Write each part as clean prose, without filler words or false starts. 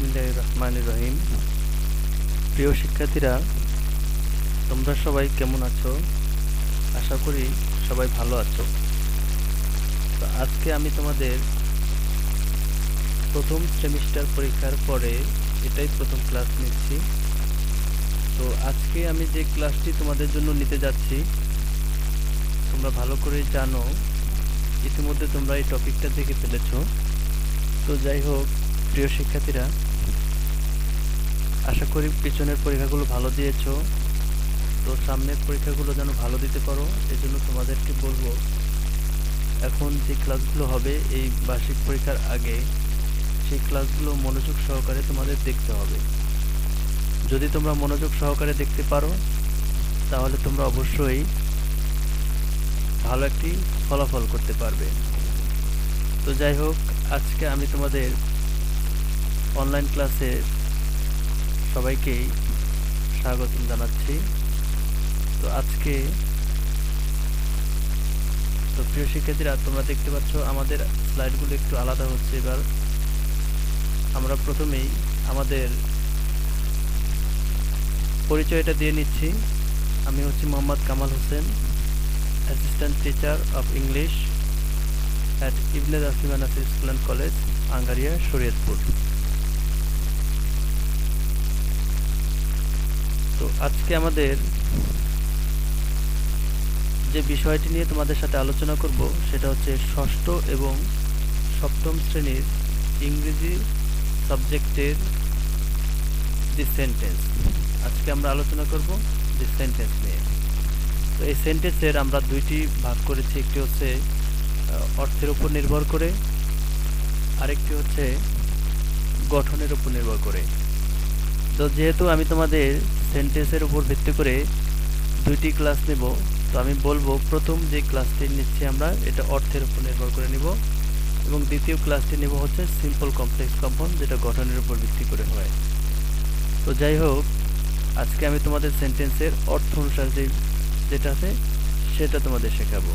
বিসমিল্লাহির রহমানির রহিম। প্রিয় শিক্ষার্থীরা, তোমরা সবাই কেমন আছো? আশা করি সবাই ভালো আছো। তো আজকে আমি তোমাদের প্রথম সেমিস্টার পরীক্ষার পরে এটাই প্রথম ক্লাস নিচ্ছি। তো আজকে আমি যে ক্লাসটি তোমাদের জন্য নিতে যাচ্ছি, তোমরা ভালো করে জানো, ইতিমধ্যে তোমরা এই টপিকটা দেখে ফেলেছো। তো যাই হোক, প্রিয় শিক্ষার্থীরা, আশা করি পিছনের পরীক্ষাগুলো ভালো দিয়েছো। তো সামনের পরীক্ষাগুলো যেন ভালো দিতে পারো, এজন্য তোমাদেরকে বলবো, এখন যে ক্লাসগুলো হবে এই বার্ষিক পরীক্ষার আগে, সেই ক্লাসগুলো মনোযোগ সহকারে তোমাদের দেখতে হবে। যদি তোমরা মনোযোগ সহকারে দেখতে পারো, তাহলে তোমরা অবশ্যই ভালো একটি ফলাফল করতে পারবে। তো যাই হোক, আজকে আমি তোমাদের অনলাইন ক্লাসে সবাইকেই স্বাগত জানাচ্ছি। তো আজকে তো প্রিয় শিক্ষার্থীরা, তোমরা দেখতে পাচ্ছ আমাদের স্লাইডগুলো একটু আলাদা হচ্ছে। এবার আমরা প্রথমেই আমাদের পরিচয়টা দিয়ে নিচ্ছি। আমি হচ্ছি Mohammad Kamal Hossain, assistant teacher of English at ibn Taslima Nasir school and college, Angaria, Shariatpur. তো আজকে আমাদের যে বিষয়টি নিয়ে তোমাদের সাথে আলোচনা করব, সেটা হচ্ছে ষষ্ঠ এবং সপ্তম শ্রেণীর ইংরেজি সাবজেক্টের দি সেন্টেন্স। আজকে আমরা আলোচনা করব দি সেন্টেন্স নিয়ে। তো এই সেন্টেন্সের আমরা দুইটি ভাগ করেছি, একটি হচ্ছে অর্থের উপর নির্ভর করে, আরেকটি হচ্ছে গঠনের উপর নির্ভর করে। তো যেহেতু আমি তোমাদের সেন্টেন্সের উপর ভিত্তি করে দুইটি ক্লাস নেব, তো আমি বলবো প্রথম যে ক্লাসটি নিচ্ছি আমরা, এটা অর্থের উপর নির্ভর করে নিব, এবং দ্বিতীয় ক্লাসটি নেব হচ্ছে সিম্পল কমপ্লেক্স কম্পাউন্ড, যেটা গঠনের উপর ভিত্তি করে হয়। তো যাই হোক, আজকে আমি তোমাদের সেন্টেন্সের অর্থ অনুসারে যেটা আছে সেটা তোমাদের শেখাবো।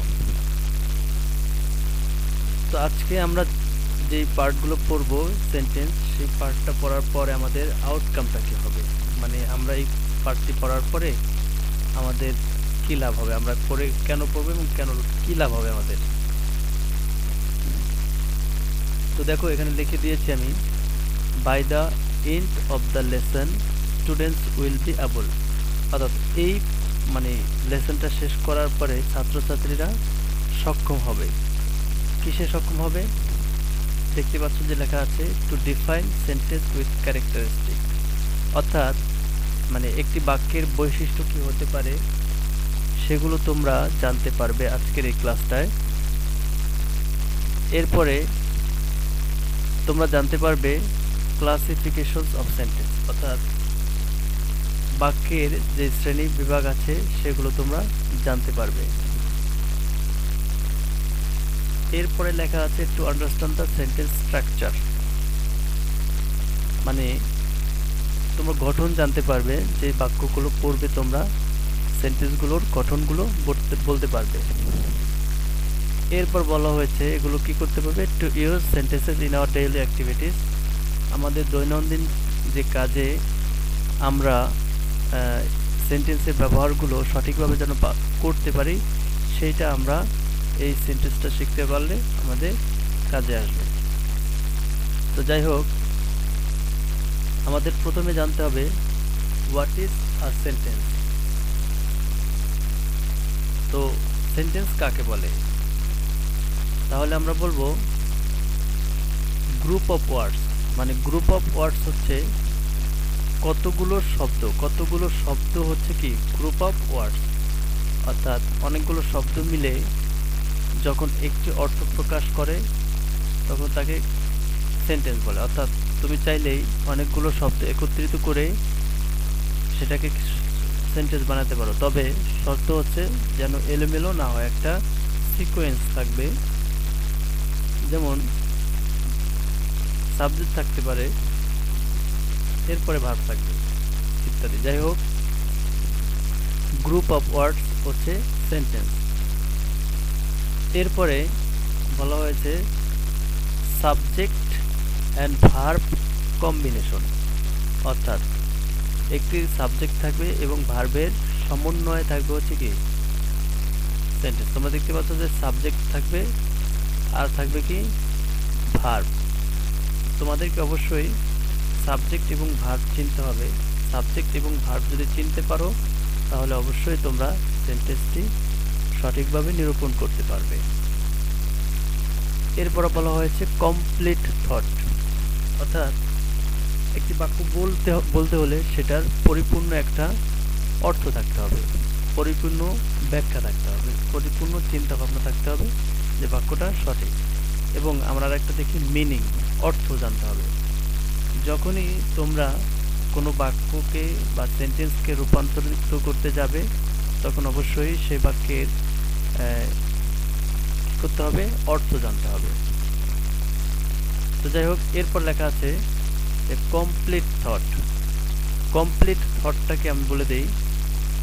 তো আজকে আমরা যেই পার্টগুলো পড়ব সেন্টেন্স, সেই পার্টটা পড়ার পরে আমাদের আউটকামটা কী হবে, মানে আমরা এই পার্টটি পড়ার পরে আমাদের কী লাভ হবে, আমরা পড়ে কেন পড়বো এবং কেন কী লাভ হবে আমাদের। তো দেখো, এখানে লিখে দিয়েছি আমি, by the end of the lesson students will be able. অর্থাৎ এই মানে লেসনটা শেষ করার পরে ছাত্রছাত্রীরা সক্ষম হবে। কিসে সক্ষম হবে? দেখতে পাচ্ছ যে লেখা আছে to define sentence with characteristic, অর্থাৎ মানে একটি বাক্যের বৈশিষ্ট্য কী হতে পারে সেগুলো তোমরা জানতে পারবে আজকের এই ক্লাসটায়। এরপরে তোমরা জানতে পারবে ক্লাসিফিকেশনস অফ সেন্টেন্স, অর্থাৎ বাক্যের যে শ্রেণী বিভাগ আছে সেগুলো তোমরা জানতে পারবে। এরপরে লেখা আছে to understand the sentence structure, মানে তোমরা গঠন জানতে পারবে, যে বাক্যগুলো পড়বে তোমরা সেন্টেন্সগুলোর গঠনগুলো বলতে পারবে। এরপর বলা হয়েছে এগুলো কি করতে পারবে, to use sentences in our daily activities, আমাদের দৈনন্দিন যে কাজে আমরা সেন্টেন্সের ব্যবহারগুলো সঠিকভাবে যেন করতে পারি, সেইটা আমরা এই সেন্টেন্সটা শিখতে পারলে আমাদের কাজে আসবে। তো যাই হোক, আমাদের প্রথমে জানতে হবে হোয়াট ইজ আ সেন্টেন্স। তো সেন্টেন্স কাকে বলে? তাহলে আমরা বলবো গ্রুপ অফ ওয়ার্ডস, মানে গ্রুপ অফ ওয়ার্ডস হচ্ছে কতগুলো শব্দ হচ্ছে কি গ্রুপ অফ ওয়ার্ডস, অর্থাৎ অনেকগুলো শব্দ মিলে যখন একটি অর্থ প্রকাশ করে তখন তাকে সেন্টেন্স বলে। অর্থাৎ তুমি চাইলেই অনেকগুলো শব্দ একত্রিত করে সেটাকে সেন্টেন্স বানাতে পারো, তবে শর্ত হচ্ছে যেন এলোমেলো না হয়, একটা সিকোয়েন্স থাকবে। যেমন সাবজেক্ট থাকতে পারে, এরপরে ভার্ব থাকবে, ইত্যাদি। যাই হোক, গ্রুপ অফ ওয়ার্ডস হচ্ছে সেন্টেন্স। এরপরে বলা হয়েছে সাবজেক্ট অ্যান্ড ভার্ব কম্বিনেশন, অর্থাৎ একটি সাবজেক্ট থাকবে এবং ভার্বের সমন্বয়ে থাকবে হচ্ছে কি সেন্টেন্স। তোমরা দেখতে পাচ্ছ যে সাবজেক্ট থাকবে আর থাকবে কি ভার্ব। তোমাদেরকে অবশ্যই সাবজেক্ট এবং ভার্ব চিনতে হবে। সাবজেক্ট এবং ভার্ব যদি চিনতে পারো তাহলে অবশ্যই তোমরা সেন্টেন্সটি সঠিকভাবে নিরূপণ করতে পারবে। এরপর বলা হয়েছে কমপ্লিট থট, অর্থাৎ একটি বাক্য বলতে হলে সেটার পরিপূর্ণ একটা অর্থ থাকতে হবে, পরিপূর্ণ ব্যাখ্যা থাকতে হবে, পরিপূর্ণ চিন্তা ভাবনা থাকতে হবে যে বাক্যটা সঠিক। এবং আমরা একটা দেখি মিনিং, অর্থ জানতে হবে। যখনই তোমরা কোনো বাক্যকে বা সেন্টেন্সকে রূপান্তরিত করতে যাবে তখন অবশ্যই সেই বাক্যের কি করতে হবে, অর্থ জানতে হবে। তো যাই হোক, এরপর লেখা আছে যে কমপ্লিট থট। কমপ্লিট থটটাকে আমি বলে দেই,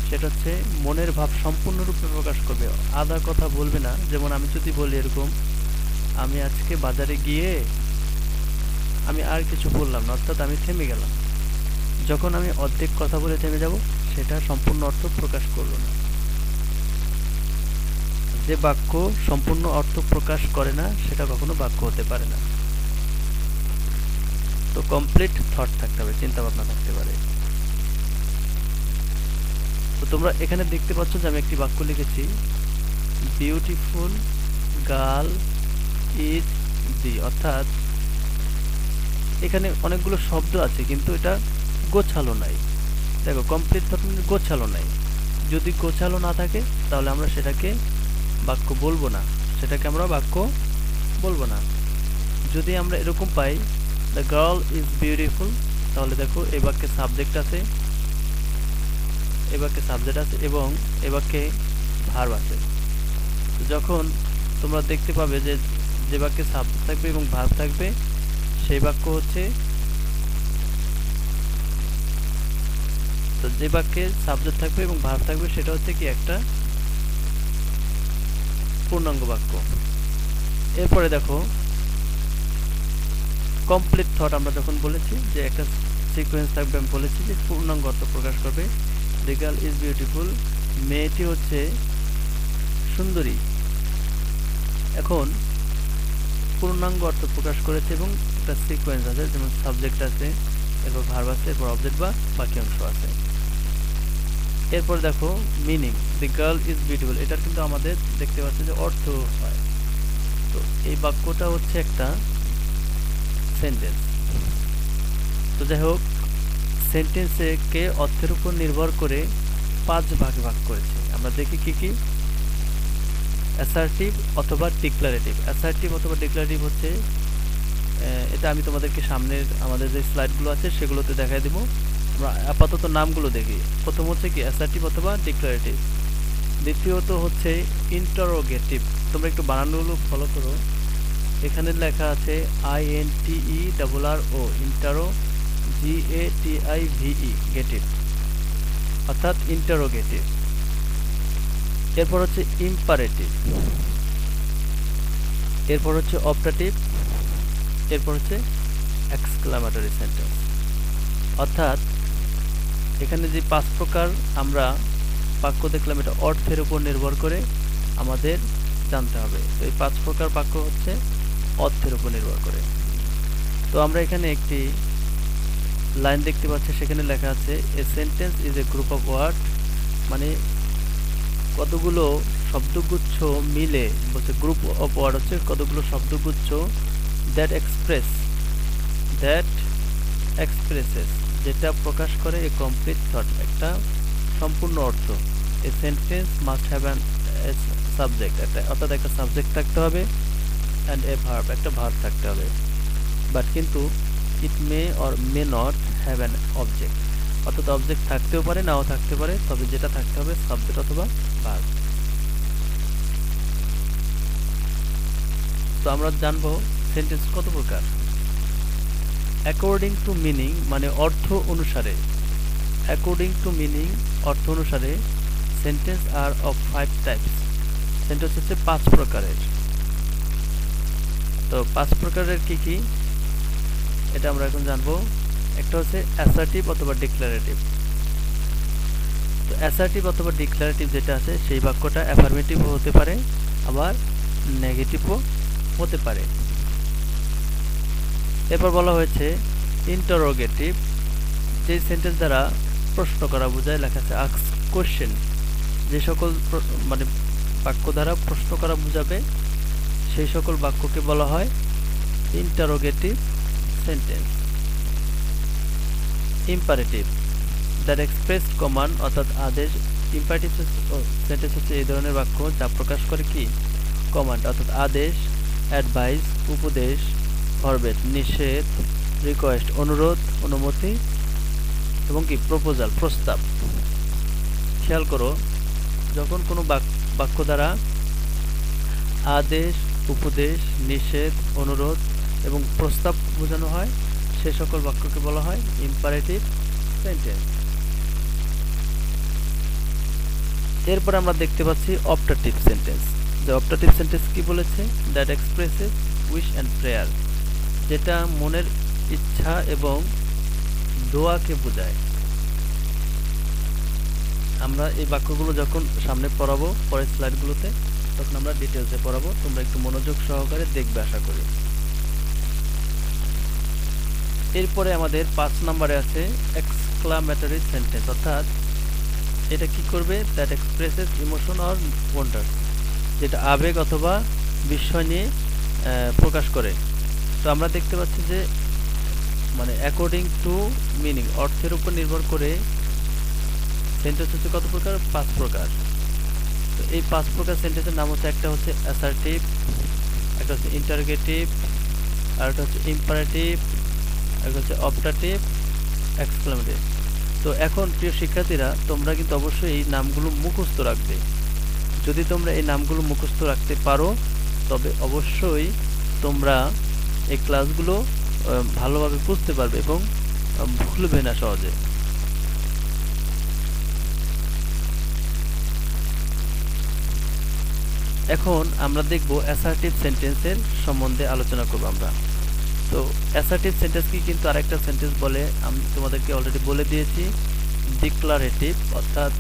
সেটা হচ্ছে মনের ভাব সম্পূর্ণরূপে প্রকাশ করবে, আধা কথা বলবে না। যেমন আমি যদি বলি এরকম, আমি আজকে বাজারে গিয়ে, আমি আর কিছু বললাম না, অর্থাৎ আমি থেমে গেলাম। যখন আমি অর্ধেক কথা বলে থেমে যাব সেটা সম্পূর্ণ অর্থ প্রকাশ করলো না। যে বাক্য সম্পূর্ণ অর্থ প্রকাশ করে না সেটা কখনো বাক্য হতে পারে না। তো কমপ্লিট থট থাকতে হবে, চিন্তা ভাবনা থাকতে পারে। তো তোমরা এখানে দেখতে পাচ্ছ যে আমি একটি বাক্য লিখেছি, বিউটিফুল গার্ল ইজ দি, অর্থাৎ এখানে অনেকগুলো শব্দ আছে কিন্তু এটা গোছালো নাই। দেখো, কমপ্লিট থট মানে গোছালো নাই। যদি গোছালো না থাকে তাহলে আমরা সেটাকে বাক্য বলবো না, সেটাকে আমরা বাক্য বলবো না। যদি আমরা এরকম পাই, দ্য গার্ল ইজ বিউটিফুল, তাহলে দেখো এই বাক্যে সাবজেক্ট আছে, এই বাক্যে সাবজেক্ট আছে এবং এই বাক্যে ভার্ব আছে। যখন তোমরা দেখতে পাবে যে যে বাক্যে সাবজেক্ট থাকবে এবং ভার্ব থাকবে সেই বাক্য হচ্ছে, তো যে বাক্যে সাবজেক্ট থাকবে এবং ভার্ব থাকবে সেটা হচ্ছে কি একটা পূর্ণাঙ্গ বাক্য। এরপরে দেখো কমপ্লিট থট আমরা যখন বলেছি যে একটা সিকোয়েন্স থাকবে, আমি বলেছি যে পূর্ণাঙ্গ অর্থ প্রকাশ করবে। দ্য গার্ল ইজ বিউটিফুল, মেয়েটি হচ্ছে সুন্দরী। এখন পূর্ণাঙ্গ অর্থ প্রকাশ করেছে এবং একটা সিকোয়েন্স আছে, যেমন সাবজেক্ট আছে, এরপর ভার্ব আছে, এরপর অবজেক্ট বা বাকি অংশ আছে। এরপর দেখো meaning, the girl is beautiful, এটার কিন্তু আমাদের দেখতে পাচ্ছি যে অর্থ হয়। তো এই বাক্যটা হচ্ছে একটা সেন্টেন্স। তো যাই হোক, সেন্টেন্সে কে অর্থের উপর নির্ভর করে 5 ভাগে ভাগ করেছে। আমরা দেখি কি কি। অ্যাসার্টিভ অথবা ডিক্লারেটিভ। অ্যাসার্টিভ অথবা ডিক্লারেটিভ হচ্ছে, এটা আমি তোমাদেরকে সামনের আমাদের যে স্লাইডগুলো আছে সেগুলোতে দেখাই দিব। আমরা আপাতত নামগুলো দেখি। প্রথম হচ্ছে কি অ্যাসার্টিভ অথবা ডিক্লারেটিভ। দ্বিতীয়ত হচ্ছে ইন্টারোগেটিভ। তোমরা একটু বানানগুলো ফলো করো। এখানে লেখা আছে INTERRO, ইন্টারো, GATIVE, গেটিভ, অর্থাৎ ইন্টারোগেটিভ। এরপর হচ্ছে ইম্পারেটিভ, এরপর হচ্ছে অপটাটিভ, এরপর হচ্ছে এক্সক্লামেটরি সেন্টেন্স। অর্থাৎ এখানে যে 5 প্রকার আমরা বাক্য দেখলাম, এটা অর্থের উপর নির্ভর করে আমাদের জানতে হবে। তো এই 5 প্রকার বাক্য হচ্ছে অর্থের উপর নির্ভর করে। তো আমরা এখানে একটি লাইন দেখতে পাচ্ছি, সেখানে লেখা আছে a sentence is a group of word, মানে কতগুলো শব্দগুচ্ছ মিলে বলছে, গ্রুপ অফ ওয়ার্ড হচ্ছে কতগুলো শব্দগুচ্ছ দ্যাট এক্সপ্রেসেস, যেটা প্রকাশ করে এ কমপ্লিট থট, একটা সম্পূর্ণ অর্থ। A sentence must have an subject, অর্থাৎ একটা সাবজেক্ট থাকতে হবে, অ্যান্ড এ ভার্ব, একটা ভার্ব থাকতে হবে। বাট কিন্তু it may or may not have an object, অর্থাৎ অবজেক্ট থাকতেও পারে নাও থাকতে পারে, তবে যেটা থাকতে হবে সাবজেক্ট অথবা ভার্ব। তো আমরা জানবো সেন্টেন্স কত প্রকার। অ্যাকর্ডিং টু মিনিং, মানে অর্থ অনুসারে, অ্যাকর্ডিং টু মিনিং অর্থ অনুসারে sentence are of 5 types. Sentence হচ্ছে 5 প্রকারের। তো 5 প্রকারের কি কি? এটা আমরা এখন জানবো। একটা হচ্ছে অ্যাসার্টিভ অথবা ডিক্লারেটিভ। তো অ্যাসার্টিভ অথবা ডিক্লারেটিভ যেটা আছে সেই বাক্যটা অ্যাফার্মেটিভও হতে পারে, আবার নেগেটিভও হতে পারে। এরপর বলা হয়েছে ইন্টারোগেটিভ, যে সেন্টেন্স দ্বারা প্রশ্ন করা বোঝায়, লেখা আছে আস্ক কোশ্চেন। যে সকল মানে বাক্য দ্বারা প্রশ্ন করা বোঝাবে সেই সকল বাক্যকে বলা হয় interrogative sentence. Imperative, that express command অর্থাৎ আদেশ। ইম্পারেটিভ সেন্টেন্স হচ্ছে এই ধরনের বাক্য যা প্রকাশ করে কি কমান্ড অর্থাৎ আদেশ, অ্যাডভাইস উপদেশ, ফরবেট নিষেধ, রিকোয়েস্ট অনুরোধ অনুমতি এবং কি প্রপোজাল প্রস্তাব। খেয়াল করো, যখন কোনো বাক্য দ্বারা আদেশ, উপদেশ, নিষেধ, অনুরোধ এবং প্রস্তাব বোঝানো হয় সে সকল বাক্যকে বলা হয় ইম্পারেটিভ সেন্টেন্স। এরপর আমরা দেখতে পাচ্ছি অপটাটিভ সেন্টেন্স। যে অপটাটিভ সেন্টেন্স কি বলেছে, that expresses wish and prayer, যেটা মনের ইচ্ছা এবং দোয়াকে বোঝায়। আমরা এই বাক্যগুলো যখন সামনে পড়াবো পরের স্লাইডগুলোতে তখন আমরা ডিটেলসে পড়াবো, তোমরা একটু মনোযোগ সহকারে দেখবে আশা করি। এরপরে আমাদের 5 নম্বরে আছে এক্সক্লামেটরি সেন্টেন্স, অর্থাৎ এটা কি করবে, that expresses emotion or wonder, যেটা আবেগ অথবা বিস্ময় নিয়ে প্রকাশ করে। তো আমরা দেখতে পাচ্ছি যে মানে অ্যাকর্ডিং টু মিনিং, অর্থের উপর নির্ভর করে সেন্টেন্স হচ্ছে কত প্রকার, 5 প্রকার। তো এই 5 প্রকার সেন্টেন্সের নাম হচ্ছে, একটা হচ্ছে অ্যাসার্টিভ, একটা হচ্ছে ইন্টারোগেটিভ, আর একটা হচ্ছে ইম্পারেটিভ, একটা হচ্ছে অপটাটিভ, এক্সক্লামেটিভ। তো এখন প্রিয় শিক্ষার্থীরা তোমরা কিন্তু অবশ্যই এই নামগুলো মুখস্থ রাখবে। যদি তোমরা এই নামগুলো মুখস্থ রাখতে পারো তবে অবশ্যই তোমরা এই ক্লাসগুলো ভালোভাবে বুঝতে পারবে এবং ভুলবে না সহজে। এখন আমরা দেখব অ্যাসার্টিভ সেন্টেন্সের সম্বন্ধে আলোচনা করব আমরা। তো অ্যাসার্টিভ সেন্টেন্স কি কিন্তু আরেকটা সেন্টেন্স বলে, আমি তোমাদেরকে অলরেডি বলে দিয়েছি, ডিক্লারেটিভ অর্থাৎ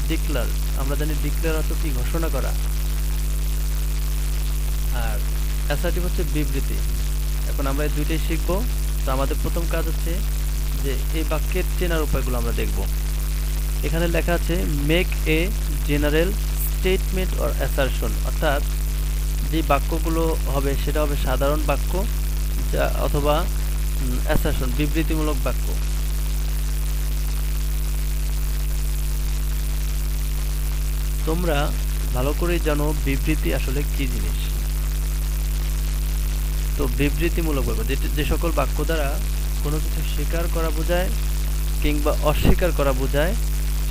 ডিক্লার। আমরা জানি ডিক্লার অর্থ কি, ঘোষণা করা। আর অ্যাসার্টিভ হচ্ছে বিবৃতি। এখন আমরা এই দুইটাই শিখব। তো আমাদের প্রথম কাজ হচ্ছে যে এই বাক্যের চেনার উপায়গুলো আমরা দেখব। এখানে লেখা আছে make a general statement or assertion, অর্থাৎ যে বাক্যগুলো হবে সেটা হবে সাধারণ বাক্য যা অথবা অ্যাসারশন বিবৃতিমূলক বাক্য। তোমরা ভালো করে জানো বিবৃতি আসলে কি জিনিস। তো বিবৃতিমূলক বাক্য যে সকল বাক্য দ্বারা কোনো কিছু স্বীকার করা বোঝায় কিংবা অস্বীকার করা বোঝায়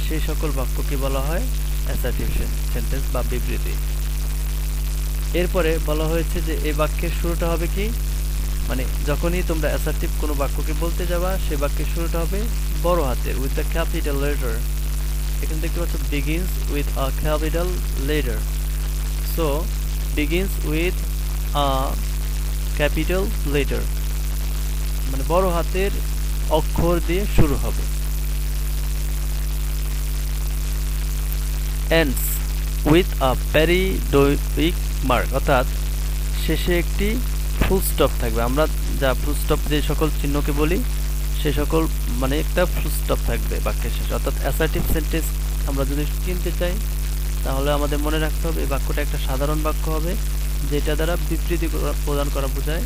সেই সকল বাক্যকে বলা হয় অ্যাসার্টিভ সেন্টেন্স বা বিবৃতি। এরপরে বলা হয়েছে যে এই বাক্যের শুরুটা হবে কি, মানে যখনই তোমরা অ্যাসার্টিভ কোনো বাক্যকে বলতে যাবা সেই বাক্যের শুরুটা হবে বড় হাতের, উইথ দ্য ক্যাপিটাল লেটার। এখানে দেখতে পাচ্ছ begins with a capital letter, so begins with a capital letter, মানে বড় হাতের অক্ষর দিয়ে শুরু হবে। ends with a periodic mark, অর্থাৎ শেষে একটি ফুল স্টপ থাকবে। আমরা যা ফুল স্টপ যে সকল চিহ্নকে বলি সে সকল মানে একটা ফুল স্টপ থাকবে বাক্যের শেষে। অর্থাৎ অ্যাসার্টিভ সেন্টেন্স আমরা যদি চিনতে চাই তাহলে আমাদের মনে রাখতে হবে এই বাক্যটা একটা সাধারণ বাক্য হবে যেটা দ্বারা বিবৃতি প্রদান করা বোঝায়,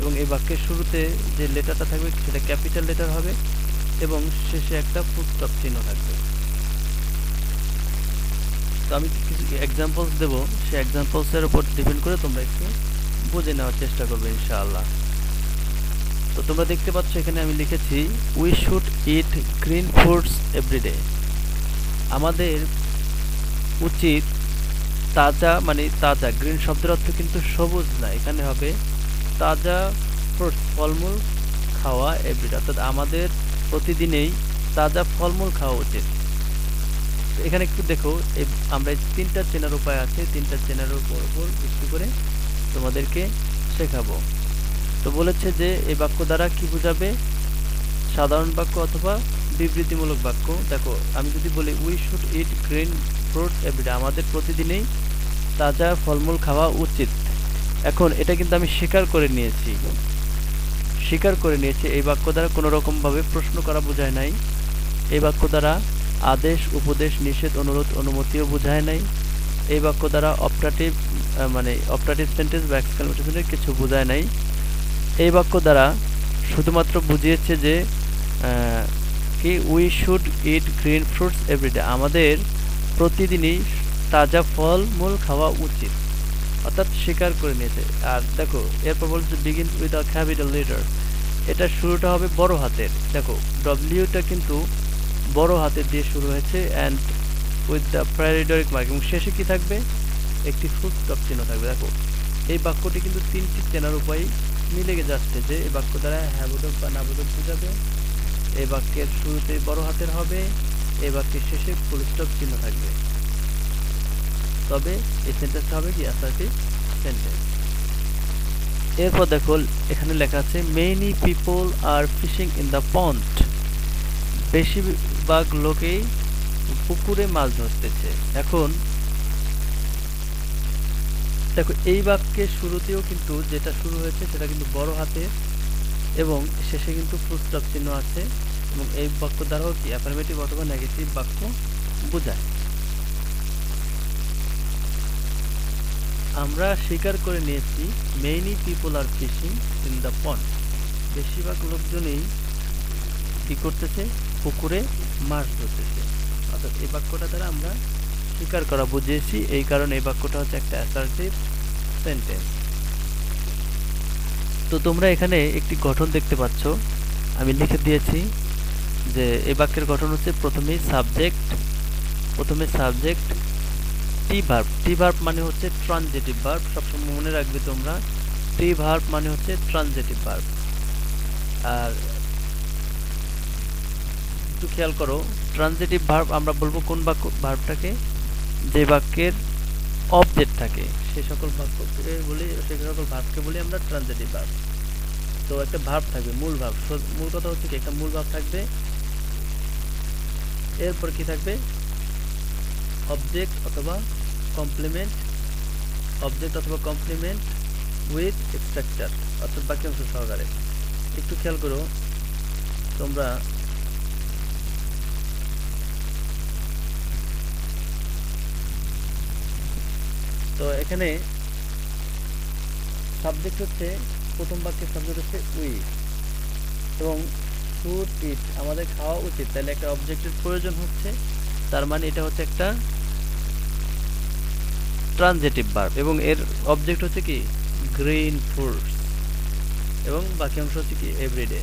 এবং এই বাক্যের শুরুতে যে লেটারটা থাকবে সেটা ক্যাপিটাল লেটার হবে এবং শেষে একটা ফুল স্টপ চিহ্ন থাকবে। তো আমি কিছু এক্সাম্পলস দেব, সেই এক্সাম্পলসের উপর ডিপেন্ড করে তোমরা একটু বুঝে নেওয়ার চেষ্টা করবে ইনশাআল্লাহ। তো তোমরা দেখতে পাচ্ছ এখানে আমি লিখেছি we should eat green fruits everyday, আমাদের উচিত তাজা, মানে তাজা, গ্রিন শব্দের অর্থ কিন্তু সবুজ না, এখানে হবে তাজা ফ্রুটস ফলমূল খাওয়া এভরিডে, অর্থাৎ আমাদের প্রতিদিনেই তাজা ফলমূল খাওয়া উচিত। তো এখানে একটু দেখো আমরা তিনটা চেনার উপায় আছে, তিনটা চেনার উপর ভিত্তি করে তোমাদেরকে শেখাবো। তো বলেছে যে এই বাক্য দ্বারা কি বোঝাবে, সাধারণ বাক্য অথবা বিবৃতিমূলক বাক্য। দেখো আমি যদি বলি we should eat green fruits everyday, আমাদের প্রতিদিনই তাজা ফলমূল খাওয়া উচিত। এখন এটা কিন্তু আমি স্বীকার করে নিয়েছি, এই বাক্য দ্বারা কোনো রকম ভাবে প্রশ্ন করা বোঝায় নাই। এই বাক্য দ্বারা আদেশ, উপদেশ, নিষেধ, অনুরোধ, অনুমতিও বোঝায় নাই। এই বাক্য দ্বারা অপটাটিভ সেন্টেন্স বা এক্সক্লেমেটরি কিছু বোঝায় নাই। এই বাক্য দ্বারা শুধুমাত্র বুঝিয়েছে যে কি we should eat green fruits everyday, আমাদের প্রতিদিনই তাজা ফলমূল খাওয়া উচিত, অর্থাৎ স্বীকার করে নিয়েছে। আর দেখো এরপর বলছে begin with a capital letter, এটা শুরুটা হবে বড় হাতের। দেখো ডব্লিউটা কিন্তু বড় হাতের দিয়ে শুরু হয়েছে অ্যান্ড উইথ দ্য প্রায়োরিটরিক মার্ক, এবং শেষে কি থাকবে, একটি ফুল স্টপ চিহ্ন থাকবে। দেখো এই বাক্যটি কিন্তু তিনটি চেনার উপায় মিলে যাচ্ছে যে এই বাক্য দ্বারা হ্যাঁ বোধক বা না বোধক বোঝাবে, এই বাক্যের শুরুতে বড় হাতের হবে, এই বাক্যের শেষে ফুল স্টপ চিহ্ন থাকবে, তবে এই সেন্টেন্সটা হবে কি অ্যাসার্টিভ সেন্টেন্স। এরপর দেখো এখানে লেখা আছে many people are fishing in the pond, বেশিরভাগ লোকেই পুকুরে মাছ ধরতেছে। এখন দেখো এই বাক্যের শুরুতেও কিন্তু যেটা শুরু হয়েছে সেটা কিন্তু বড় হাতে এবং শেষে কিন্তু ফুল স্টপ চিহ্ন আছে, এবং এই বাক্য দ্বারাও কি অ্যাফার্মেটিভ অথবা নেগেটিভ বাক্য বোঝায়। আমরা স্বীকার করে নিয়েছি many people are fishing in the pond, বেশিরভাগ লোকজনই কি করতেছে, পুকুরে মাছ ধরতেছে। অর্থাৎ এই বাক্যটা দ্বারা আমরা স্বীকার করা বুঝিয়েছি, এই কারণে এই বাক্যটা হচ্ছে একটা অ্যাসার্টিভ সেন্টেন্স। তো তোমরা এখানে একটি গঠন দেখতে পাচ্ছ, আমি লিখে দিয়েছি যে এই বাক্যের গঠন হচ্ছে প্রথমে সাবজেক্ট টি ভার্ব মানে হচ্ছে ট্রানজিটিভ ভার্ব, সবসময় মনে রাখবে তোমরা, টি ভার্ব মানে হচ্ছে ট্রানজিটিভ ভার্ব। আর একটু খেয়াল করো, ট্রানজিটিভ ভার্ব আমরা বলবো কোন ভার্বটাকে, যে বাক্যের অবজেক্ট থাকে, সেই সকল ভার্বকে বলি আমরা ট্রানজিটিভ ভার্ব। তো একটা ভার্ব থাকবে, মূল কথা হচ্ছে কি একটা মূল ভার্ব থাকবে, এরপর কি থাকবে, অবজেক্ট অথবা কমপ্লিমেন্ট উইথ স্ট্রাকচার, অর্থাৎ বাক্যাংশ সহকারে। একটু খেয়াল করো তোমরা, তো এখানে সাবজেক্ট হচ্ছে, প্রথম বাক্যের সাবজেক্ট হচ্ছে উই, এবং শুড ইট আমাদের খাওয়া উচিত, তাহলে একটা অবজেক্টের প্রয়োজন হচ্ছে, তার মানে এটা হচ্ছে একটা ট্রানজিটিভ ভার্ব, এবং এর অবজেক্ট হচ্ছে কি গ্রিন ফ্রুটস, এবং বাক্যাংশ হচ্ছে কি এভরিডে।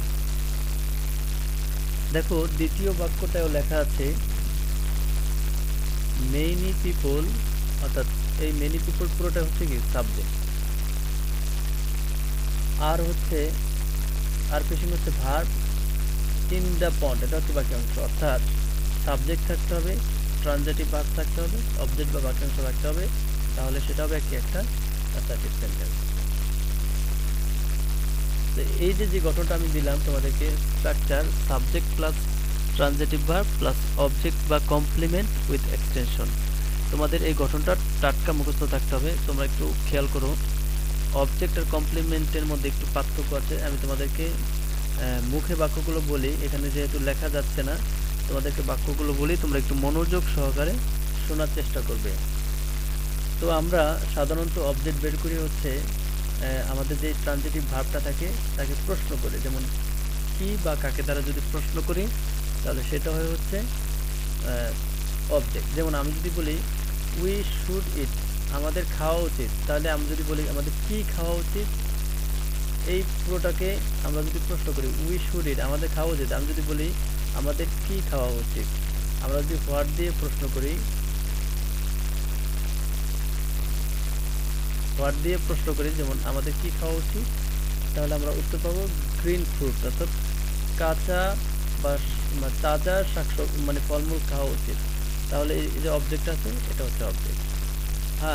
দেখো দ্বিতীয় বাক্যটাও লেখা আছে মেনি পিপল, অর্থাৎ এই মেনি পিপল পুরোটা হচ্ছে কি সাবজেক্ট, আর ফিশিং হচ্ছে ভার্ব, ইন দ্য পন্ড এটা হচ্ছে বাক্যাংশ, অর্থাৎ সাবজেক্ট থাকতে হবে, ট্রানজিটিভ ভার্ব থাকতে হবে, অবজেক্ট বা বাক্যাংশ থাকতে হবে, তাহলে সেটা হবে কি একটা অ্যাসার্টিভ সেন্টেন্স। তো এই যে গঠনটা আমি দিলাম তোমাদেরকে, structure subject plus transitive verb plus object বা কমপ্লিমেন্ট উইথ এক্সটেনশন, তোমাদের এই গঠনটা টাটকা মুখস্থ থাকতে হবে। তোমরা একটু খেয়াল করো, অবজেক্ট আর কমপ্লিমেন্টের মধ্যে একটু পার্থক্য আছে, আমি তোমাদেরকে মুখে বাক্যগুলো বলি, এখানে যেহেতু লেখা যাচ্ছে না তোমাদেরকে বাক্যগুলো বলি, তোমরা একটু মনোযোগ সহকারে শোনার চেষ্টা করবে। তো আমরা সাধারণত অবজেক্ট বের করি হচ্ছে আমাদের যে ট্রানজিটিভ ভার্বটা থাকে তাকে প্রশ্ন করে, যেমন কি বা কাকে দ্বারা যদি প্রশ্ন করি তাহলে সেটা হচ্ছে অবজেক্ট। যেমন আমি যদি বলি উই শুড ইট আমাদের খাওয়া উচিত, তাহলে আমি যদি বলি আমাদের কি খাওয়া উচিত, এই পুরোটাকে আমরা যদি প্রশ্ন করি উই শুড ইট আমাদের খাওয়া উচিত, আমি যদি বলি আমাদের কি খাওয়া উচিত, আমরা যদি হোয়াট দিয়ে প্রশ্ন করি, যেমন আমাদের কি খাওয়া উচিত, তাহলে আমরা উত্তর পাবো গ্রিন ফ্রুট, অর্থাৎ কাঁচা বা তাজা শাকসবজি মানে ফলমূল খাওয়া উচিত, তাহলে এই যে অবজেক্ট আছে এটা হচ্ছে অবজেক্ট।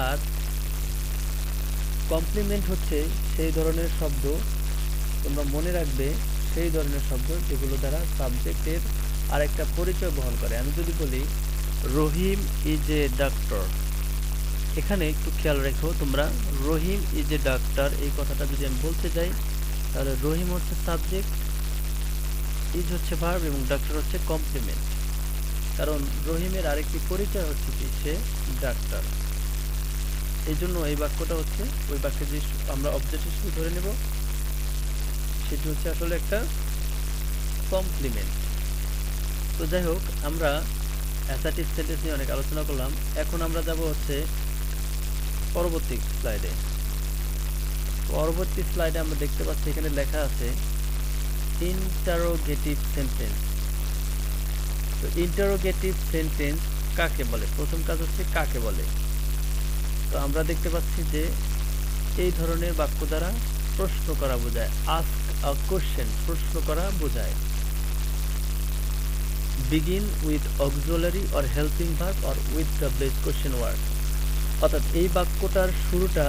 আর কমপ্লিমেন্ট হচ্ছে সেই ধরনের শব্দ তোমরা মনে রাখবে সেই ধরনের শব্দ যেগুলো দ্বারা সাবজেক্টের আরেকটা পরিচয় বহন করে। আমি যদি বলি রহিম ইজ এ ডাক্তার, এখানে একটু খেয়াল রেখো তোমরা, রহিম ইজ এ ডাক্তার এই কথাটা যদি আমি বলতে যাই, তাহলে রহিম হচ্ছে সাবজেক্ট, ইজ হচ্ছে ভার্ব এবং ডাক্তার হচ্ছে কমপ্লিমেন্ট। কারণ রহিমের আরেকটি পরিচয় হচ্ছে কি, সে ডাক্তার। এই জন্য এই বাক্যটা হচ্ছে ওই বাক্যে যে আমরা অবজেক্ট হিসেবে ধরে নেব সেটি হচ্ছে আসলে একটা কমপ্লিমেন্ট। তো যাই হোক, আমরা অ্যাসার্টিভ সেন্টেন্স নিয়ে অনেক আলোচনা করলাম। এখন আমরা যাব হচ্ছে পরবর্তী স্লাইডে। পরবর্তী স্লাইডে আমরা দেখতে পাচ্ছি এখানে লেখা আছে ইন্টারোগেটিভ সেন্টেন্স। তো ইন্টারোগেটিভ সেন্টেন্স কাকে বলে? প্রথম কাজ হচ্ছে কাকে বলে। তো আমরা দেখতে পাচ্ছি যে এই ধরনের বাক্য দ্বারা প্রশ্ন করা বোঝায়, আস্ক আ কোশ্চেন, প্রশ্ন করা বোঝায়। Begin with auxiliary or helping verb or with WH question word. অর্থাৎ এই বাক্যটার শুরুটা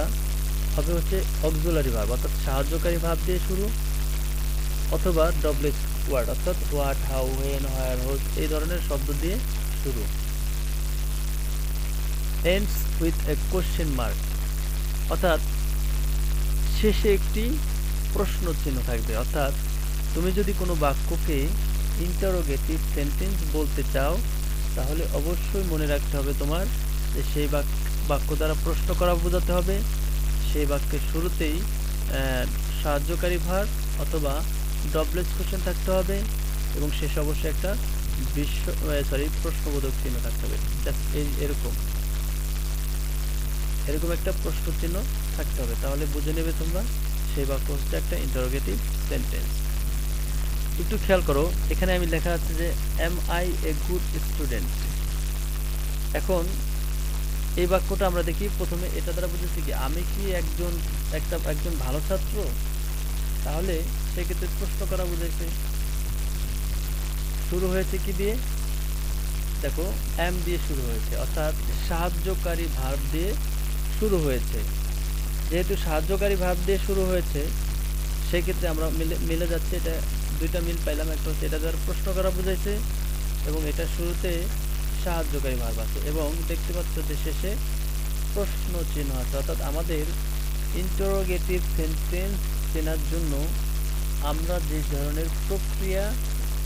হবে হচ্ছে অক্সিলারি ভার্ব অর্থাৎ সাহায্যকারী ভাব দিয়ে শুরু, অথবা ডাব্লিউএইচ ওয়ার্ড অর্থাৎ what, how, when, where, whose এই ধরনের শব্দ দিয়ে শুরু। Ends with a question mark অর্থাৎ শেষে একটি প্রশ্ন চিহ্ন থাকবে। অর্থাৎ তুমি যদি কোনো বাক্যকে ইন্টারোগেটিভ সেন্টেন্স বলতে চাও তাহলে অবশ্যই মনে রাখতে হবে তোমার যে সেই বাক্য দ্বারা প্রশ্ন করা বোঝাতে হবে, সেই বাক্যের শুরুতেই সাহায্যকারী ভার্ব অথবা ডাব্লিউএইচ কোশ্চেন থাকতে হবে এবং শেষে অবশ্যই একটা প্রশ্নবোধক চিহ্ন থাকতে হবে। এরকম একটা প্রশ্ন চিহ্ন থাকতে হবে, তাহলে বুঝে নেবে তোমরা সেই বাক্য হচ্ছে একটা ইন্টারোগেটিভ সেন্টেন্স। একটু খেয়াল করো, এখানে আমি লেখা আছে যে am I a good student. এখন এই বাক্যটা আমরা দেখি, প্রথমে এটা দ্বারা বুঝেছি কি আমি কি একজন ভালো ছাত্র, তাহলে সেক্ষেত্রে প্রশ্ন করা বুঝাইছে। শুরু হয়েছে কি দিয়ে? দেখো এম দিয়ে শুরু হয়েছে অর্থাৎ সাহায্যকারী ভার্ব দিয়ে শুরু হয়েছে। যেহেতু সাহায্যকারী ভার্ব দিয়ে শুরু হয়েছে সেক্ষেত্রে আমরা মিলে যাচ্ছে, এটা দুইটা মিল পাইলাম। একটা হচ্ছে এটা দ্বারা প্রশ্ন করা বুঝাইছে এবং এটা শুরুতে সাহায্যকারী ভার্ব আছে এবং দেখতে পাচ্ছ যে শেষে প্রশ্ন চিহ্ন আছে। অর্থাৎ আমাদের ইন্টারোগেটিভ সেন্টেন্স চেনার জন্য আমরা যে ধরনের প্রক্রিয়া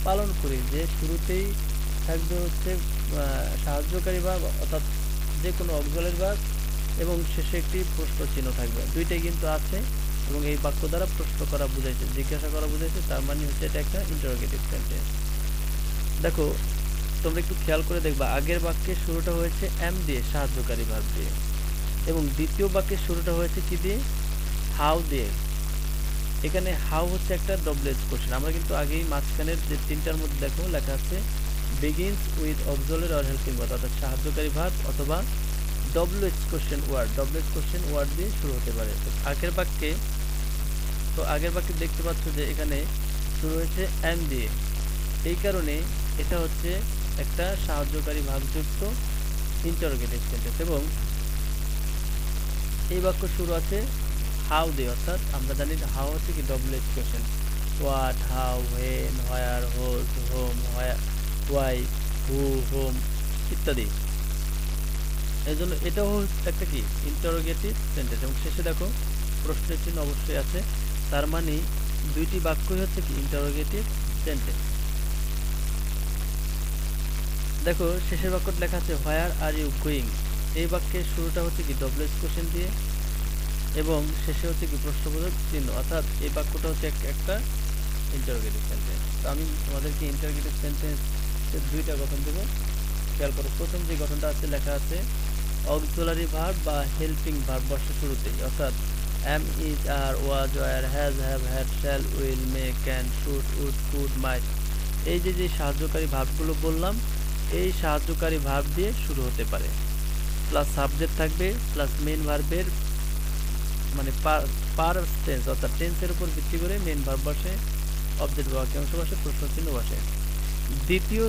পালন করি, যে শুরুতেই থাকবে হচ্ছে সাহায্যকারী ভার্ব অর্থাৎ যে কোনো অক্সিলারি ভার্ব এবং শেষে একটি প্রশ্ন চিহ্ন থাকবে, দুইটাই কিন্তু আছে এবং এই বাক্য দ্বারা প্রশ্ন করা বুঝাইছে, জিজ্ঞাসা করা বুঝাইছে, তার মানে হচ্ছে এটা একটা ইন্টারোগেটিভ সেন্টেন্স। দেখো তোমরা একটু খেয়াল করে দেখবা, আগের বাক্যের শুরুটা হয়েছে এম দিয়ে সাহায্যকারী ভার্ব দিয়ে এবং দ্বিতীয় বাক্যের শুরুটা হয়েছে কি দিয়ে? হাউ দিয়ে। এখানে হাউ হচ্ছে একটা ডাব্লিউএইচ কোশ্চেন। আমরা কিন্তু আগেই মাঝখানের যে তিনটার মধ্যে দেখো লেখা আছে begins with auxiliary or helping verb অর্থাৎ সাহায্যকারী ভার্ব অথবা ডাব্লিউএইচ কোশ্চেন ওয়ার্ড দিয়ে শুরু হতে পারে। আগের বাক্যে দেখতে পাচ্ছ যে এখানে শুরু হয়েছে এম দিয়ে, এই কারণে এটা হচ্ছে একটা সাহায্যকারী ভার্বযুক্ত ইন্টারোগেটিভ সেন্টেন্স এবং এই বাক্য শুরু আছে হাউ দিয়ে অর্থাৎ আমরা জানি হাউ হচ্ছে কি WH question, what, how, when, where, whose, whom, why, who, whom ইত্যাদি। এই জন্য এটাও একটা কি ইন্টারোগেটিভ সেন্টেন্স এবং শেষে দেখো প্রশ্নের চিহ্ন অবশ্যই আছে, তার মানে দুইটি বাক্যই হচ্ছে কি ইন্টারোগেটিভ সেন্টেন্স। দেখো শেষের বাক্যটা লেখা আছে হোয়ার আর ইউ গোয়িং। এই বাক্যের শুরুটা হচ্ছে কি ডাব্লিউএইচ কোশ্চেন দিয়ে এবং শেষে হচ্ছে কি প্রশ্নবোধক চিহ্ন, অর্থাৎ এই বাক্যটা হচ্ছে একটা ইন্টারোগেটিভ সেন্টেন্স। তো আমি তোমাদেরকে ইন্টারোগেটিভ সেন্টেন্সের দুইটা গঠন দেবো, খেয়াল করো। প্রথম যে গঠনটা আছে লেখা আছে অক্সিলারি ভার্ব বা হেল্পিং ভার্ব বসে শুরুতেই, অর্থাৎ am, is, are, was, were, has, have, had, shall, will, may, can, should, would, could, might এই যে সাহায্যকারী ভার্বগুলো বললাম এই সাহায্যকারী ভার্ব দিয়ে শুরু হতে পারে, প্লাস সাবজেক্ট থাকবে প্লাস মেইন ভার্বের মানে পার টেন্স অর্থাৎ টেন্সের উপর ভিত্তি করে মেইন ভার্ব বসে, অবজেক্ট বাক্যাংশ বসে, প্রশ্ন চিহ্ন বসে। দ্বিতীয়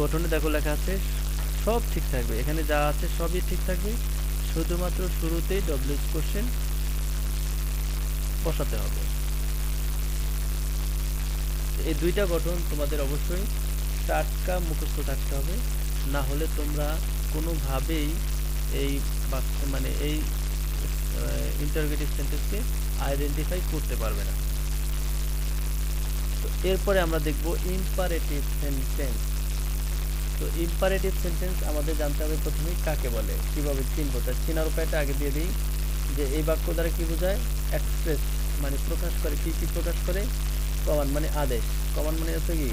গঠনে দেখো লেখা আছে সব ঠিক থাকবে, এখানে যা আছে সবই ঠিক থাকবে, শুধুমাত্র শুরুতেই ডাব্লিউএইচ কোশ্চেন বসাতে হবে। এই দুইটা গঠন তোমাদের অবশ্যই টাটকা মুখস্থ থাকতে হবে, না হলে তোমরা কোনোভাবেই এই মানে এই ইন্টারোগেটিভ সেন্টেন্সকে আইডেন্টিফাই করতে পারবে না। তো এরপরে আমরা দেখব ইম্পারেটিভ সেন্টেন্স। তো ইম্পারেটিভ সেন্টেন্স আমাদের জানতে হবে প্রথমে কাকে বলে, কিভাবে চিনবো। তার চেনার উপায়টা আগে দিয়ে দিই, যে এই বাক্য দ্বারা কি বোঝায়, এক্সপ্রেস মানে প্রকাশ করে, কি কি প্রকাশ করে, কমান্ড মানে আদেশ, কমান্ড মানে হচ্ছে কি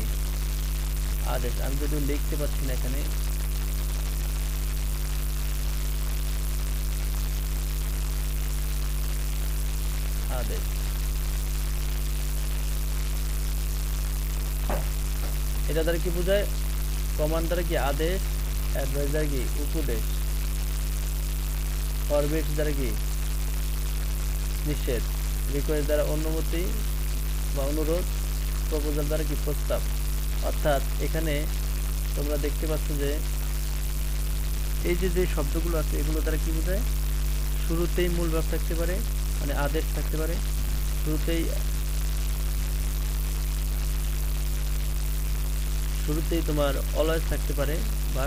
আদেশ। আমি যদিও লিখতে পারছি না এখানে, আদেশ। এটা দ্বারা কি বোঝায়, কমান্ড দ্বারা কি আদেশ, অ্যাডভাইস দ্বারা কি উপদেশ, ফরবিড দ্বারা কি নিষেধ, রিকোয়েস্ট দ্বারা অনুমতি বা অনুরোধ, প্রপোজাল দ্বারা কি প্রস্তাব। অর্থাৎ এখানে তোমরা দেখতে পাচ্ছ যে এই যে শব্দগুলো আছে এগুলো দ্বারা কি বোঝায়, শুরুতেই মূল ভাব থাকতে পারে, মানে আদেশ থাকতে পারে, শুরুতেই তোমার অলওয়েজ থাকতে পারে, বা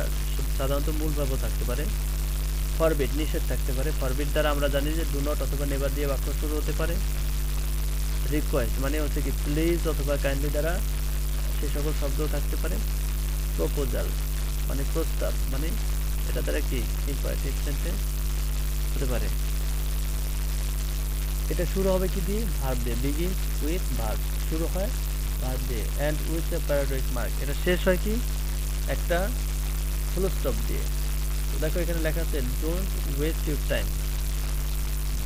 সাধারণত মূল ভাবও থাকতে পারে। ফরবিড নিষেধ থাকতে পারে, ফরবিড দ্বারা আমরা জানি যে ডু নট অথবা নেভার দিয়ে বাক্য শুরু হতে পারে। রিকোয়েস্ট মানে হচ্ছে কি প্লিজ অথবা কাইন্ডলি দ্বারা সে সকল শব্দ থাকতে পারে। প্রপোজাল মানে প্রস্তাব, মানে এটা দ্বারা কি ইম্পারেটিভ সেন্টেন্স হতে পারে। এটা শুরু হবে কি দিয়ে, ভার্ব দিয়ে, বিগিনস উইথ ভার্ব, শুরু হয় ভার্ব দিয়ে, end with a paradox mark, এটা শেষ হয় কি একটা ফুল স্টপ দিয়ে। তো দেখো এখানে লেখা আছে ডোন্ট ওয়েস্ট ইউর টাইম,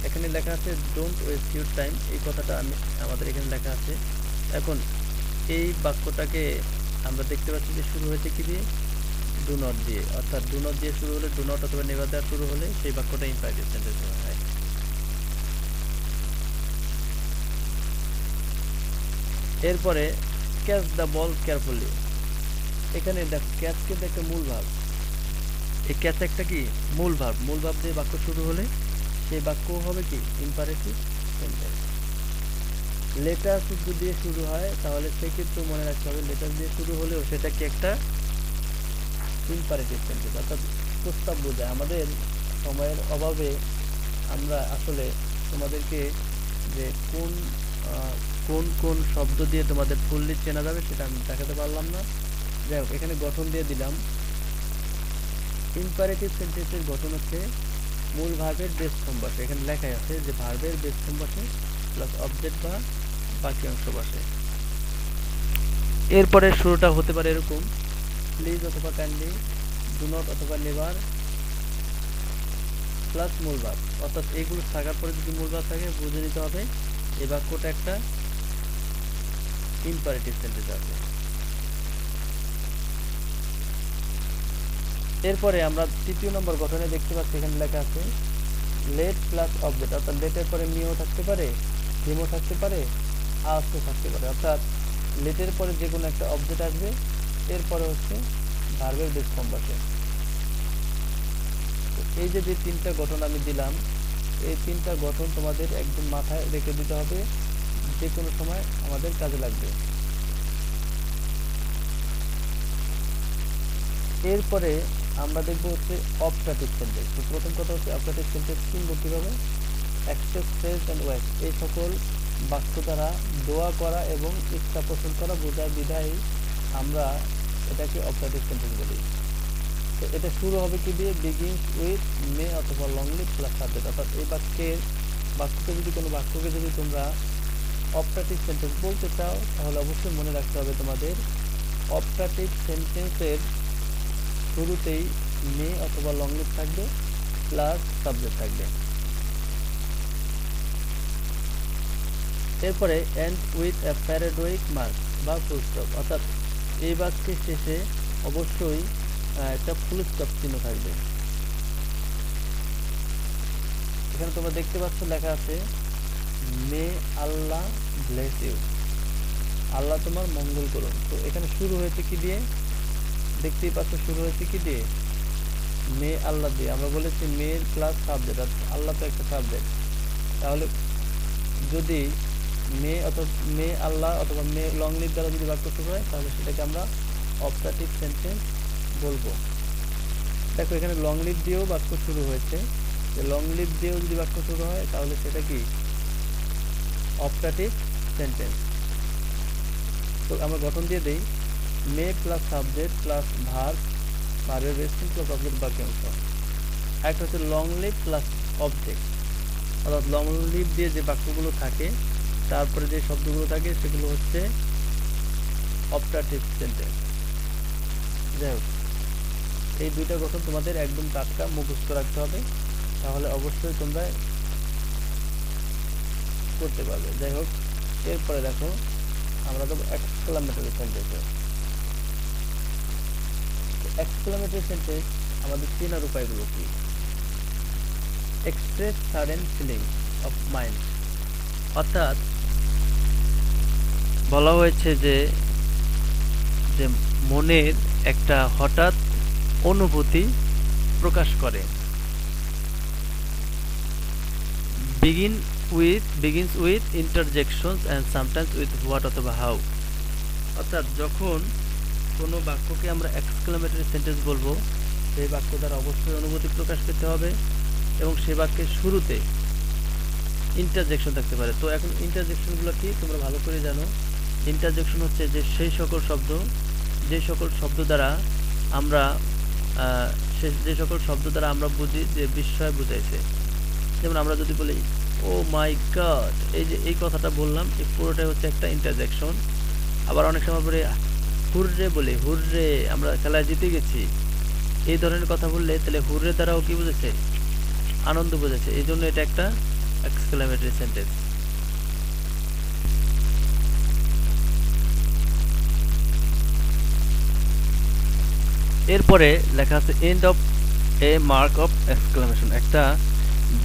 এখানে লেখা আছে ডোন্ট ওয়েস্ট ইউর টাইম, এই কথাটা আমাদের এখানে লেখা আছে। এখন এই বাক্যটাকে আমরা দেখতে পাচ্ছি যে শুরু হয়েছে কি দিয়ে, ডু নট দিয়ে, অর্থাৎ ডু নট দিয়ে শুরু হলে, ডু নট অথবা নেভার দেওয়া শুরু হলে সেই বাক্যটা ইম্পারেটিভ সেন্টেন্স হয়। এরপরে ক্যাচ দ্য বল কেয়ারফুলি, এখানে দেখ ক্যাচ কিন্তু একটা মূল ভাব, এই ক্যাচ একটা কি মূল ভাব, মূল ভাব দিয়ে বাক্য শুরু হলে সেই বাক্য হবে কি ইম্পারেটিভ সেন্টেন্স। লেটার যদি দিয়ে শুরু হয় তাহলে সেক্ষেত্রে মনে রাখতে হবে লেটার দিয়ে শুরু হলেও সেটা কি একটা ইম্পারেটিভ সেন্টেন্স, অর্থাৎ প্রস্তাব বোঝায়। আমাদের সময়ের অভাবে আমরা আসলে তোমাদেরকে যে কোন কোন কোন শব্দ দিয়ে তোমাদের ফুললি চেনা যাবে সেটা আমি দেখাতে পারলাম না। যাই হোক, এখানে গঠন দিয়ে দিলাম। ইম্পারেটিভ সেন্টেন্সের গঠন হচ্ছে মূল ভার্বের বেস ফর্ম বসে, এখানে লেখাই আছে যে ভার্বের বেস ফর্ম বসে প্লাস অবজেক্ট বা বাকি অংশ বসে। এরপরে শুরুটা হতে পারে এরকম, প্লিজ অথবা কাইন্ডলি, ডু নট অথবা নেভার প্লাস মূল ভার্ব, অর্থাৎ এইগুলো থাকার পরে যদি মূল ভার্ব থাকে বুঝে নিতে হবে এই বাক্যটা একটা ইম্পারেটিভ সেন্টেন্স আছে। এরপরে আমরা তৃতীয় নম্বর গঠনে দেখতে পাচ্ছি এখানে লেখা আছে লেট প্লাস অবজেক্ট, অর্থাৎ লেটের পরে মিও থাকতে পারে, হিমও থাকতে পারে, আজও থাকতে পারে, অর্থাৎ লেটের পরে যে কোনো একটা অবজেক্ট আসবে, এরপরে হচ্ছে ভার্বের বেস ফর্ম বসে। এই যে তিনটা গঠন আমি দিলাম, এই তিনটা গঠন তোমাদের একদম মাথায় রেখে দিতে হবে, যে কোনো সময় আমাদের কাজে লাগবে। এরপরে আমরা দেখবো হচ্ছে অপটাটিভ সেন্টেন্স। তো প্রথম কথা হচ্ছে অপটাটিভ সেন্টেন্স চিনবো কিভাবে, এক্সপ্রেস ফ্রেজ এন্ড ওয়ার্ড, এই সকল বাক্য দ্বারা দোয়া করা এবং ইচ্ছা পোষণ করা বোঝায়, বিধায় আমরা এটাকে অপটাটিভ সেন্টেন্স বলি। তো এটা শুরু হবে কি দিয়ে, বিগিনস উইথ মে অথবা লংলি প্লাস সাবজেক্ট, অর্থাৎ এই বাক্যকে যদি কোনো বাক্যকে যদি তোমরা অপটাটিভ সেন্টেন্স বলতে চাও তাহলে অবশ্যই মনে রাখতে হবে তোমাদের অপটাটিভ সেন্টেন্সের শুরুতেই মে অথবা লং লিভ থাকবে প্লাস সাবজেক্ট থাকবে। এরপরে end with a paradox mark বা ফুল স্টপ, অর্থাৎ এই বাক্যের শেষে অবশ্যই একটা ফুল স্টপ চিহ্ন থাকবে। এখানে তোমরা দেখতে পাচ্ছ লেখা আছে মে আল্লাহ ব্লেস ইউ, আল্লাহ তোমার মঙ্গল করুন। তো এখানে শুরু হয়েছে কি দিয়ে, দেখতেই পাচ্ছ শুরু হয়েছে কি দিয়ে, মে আল্লাহ দিয়ে। আমরা বলেছি মে প্লাস সাবজেক্ট, আল্লাহ তো একটা সাবজেক্ট, তাহলে যদি মে অথবা মে আল্লাহ অথবা মে লং লিভ দ্বারা যদি বাক্য শুরু হয় তাহলে সেটাকে আমরা অপারেটিভ সেন্টেন্স বলবো। দেখো এখানে লং লিভ দিয়েও বাক্য শুরু হয়েছে, যে লং লিভ দিয়েও যদি বাক্য শুরু হয় তাহলে সেটা কি অপারেটিভ সেন্টেন্স। তো আমরা গঠন দিয়ে দেই, may plus subject plus verb, ভার্বের বেস প্লাস অবজেক্ট বাক্যাংশ। একটা হচ্ছে লং লিভ প্লাস অবজেক্ট, অর্থাৎ লং লিভ দিয়ে যে বাক্যগুলো থাকে তারপরে যে শব্দগুলো থাকে সেগুলো হচ্ছে অপারেটিভ সেন্টেন্স। যাই হোক, এই দুইটা গঠন তোমাদের একদম টাটকা মুখস্থ রাখতে হবে, তাহলে অবশ্যই তোমরা করতে পারবে। যাই হোক, এরপরে দেখো আমরা তো এক্সক্লামেটরি সেন্টেন্স। এক্সক্লামেটরি সেন্টেন্স আমাদের চেনার উপায়গুলো কি? Express sudden feeling of mind, অর্থাৎ বলা হয়েছে যে মনের একটা হঠাৎ অনুভূতি প্রকাশ করে। begins with interjections and sometimes with what অথবা how, অর্থাৎ যখন কোনো বাক্যকে আমরা এক্সক্লামেটরি সেন্টেন্স বলবো সেই বাক্য দ্বারা অবশ্যই অনুভূতি প্রকাশ পেতে হবে এবং সেই বাক্যের শুরুতে ইন্টারজেকশন থাকতে পারে। তো এখন ইন্টারজেকশনগুলো কি তোমরা ভালো করে জানো। ইন্টারজেকশন হচ্ছে যে সেই সকল শব্দ দ্বারা আমরা বুঝি যে বিস্ময় বুঝাইছে। যেমন আমরা যদি বলি ও মাই গড, এই যে এই কথাটা বললাম এই পুরোটাই হচ্ছে একটা ইন্টারজেকশন। আবার অনেক সময় পরে হুররে বলি, হুররে আমরা খেলায় জিতে গেছি, এই ধরনের কথা বললে তাহলে হুররে দ্বারাও কি বুঝেছে? আনন্দ বুঝেছে। এই জন্য এটা একটা এক্সক্লামেটরি সেন্টেন্স। এরপরে লেখা আছে end of A mark of exclamation, একটা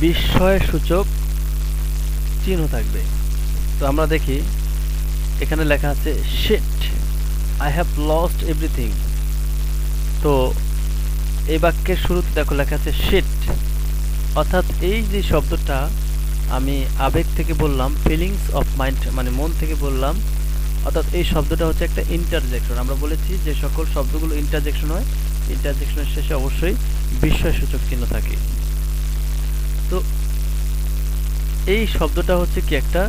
বিস্ময় সূচক চিহ্ন থাকবে। তো আমরা দেখি এখানে লেখা আছে shit I have lost everything. তো এই বাক্যের শুরুতে দেখো লেখা আছে শিট, অর্থাৎ এই যে শব্দটা আমি আবেগ থেকে বললাম, ফিলিংস অফ মাইন্ড মানে মন থেকে বললাম, অর্থাৎ এই শব্দটা হচ্ছে একটা ইন্টারজেকশন। আমরা বলেছি যে সকল শব্দগুলো ইন্টারজেকশন হয়, ইন্টারজেকশনের শেষে অবশ্যই বিস্ময়সূচক চিহ্ন থাকে। তো এই শব্দটা হচ্ছে কি একটা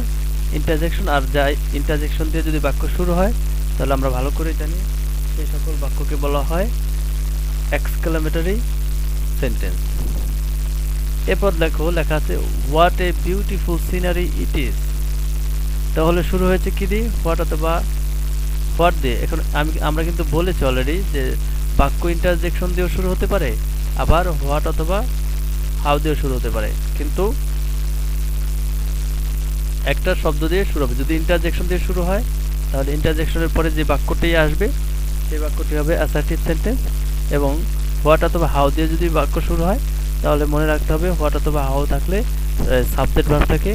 ইন্টারজেকশন, আর যা ইন্টারজেকশন দিয়ে যদি বাক্য শুরু হয় তাহলে আমরা ভালো করে জানি সেই সকল বাক্যকে বলা হয় এক্সক্লামেটরি সেন্টেন্স। এরপর দেখো লেখা আছে what a beautiful scenery it is. তাহলে শুরু হয়েছে কি দিয়ে? হোয়াট অথবা হোয়াট দিয়ে। এখন আমরা কিন্তু বলেছি অলরেডি যে বাক্য ইন্টারজেকশন দিয়েও শুরু হতে পারে, আবার হোয়াট অথবা হাউ দিয়েও শুরু হতে পারে, কিন্তু একটা শব্দ দিয়ে শুরু হবে। যদি ইন্টারজেকশন দিয়ে শুরু হয় তাহলে ইন্টারজেকশনের পরে যে বাক্যটি আসবে সেই বাক্যটি হবে অ্যাসার্টিভ সেন্টেন্স, এবং হোয়াট অথবা হাউ দিয়ে যদি বাক্য শুরু হয় তাহলে মনে রাখতে হবে হোয়াট অথবা হাউ থাকলে সাবজেক্ট ভার্ব থাকে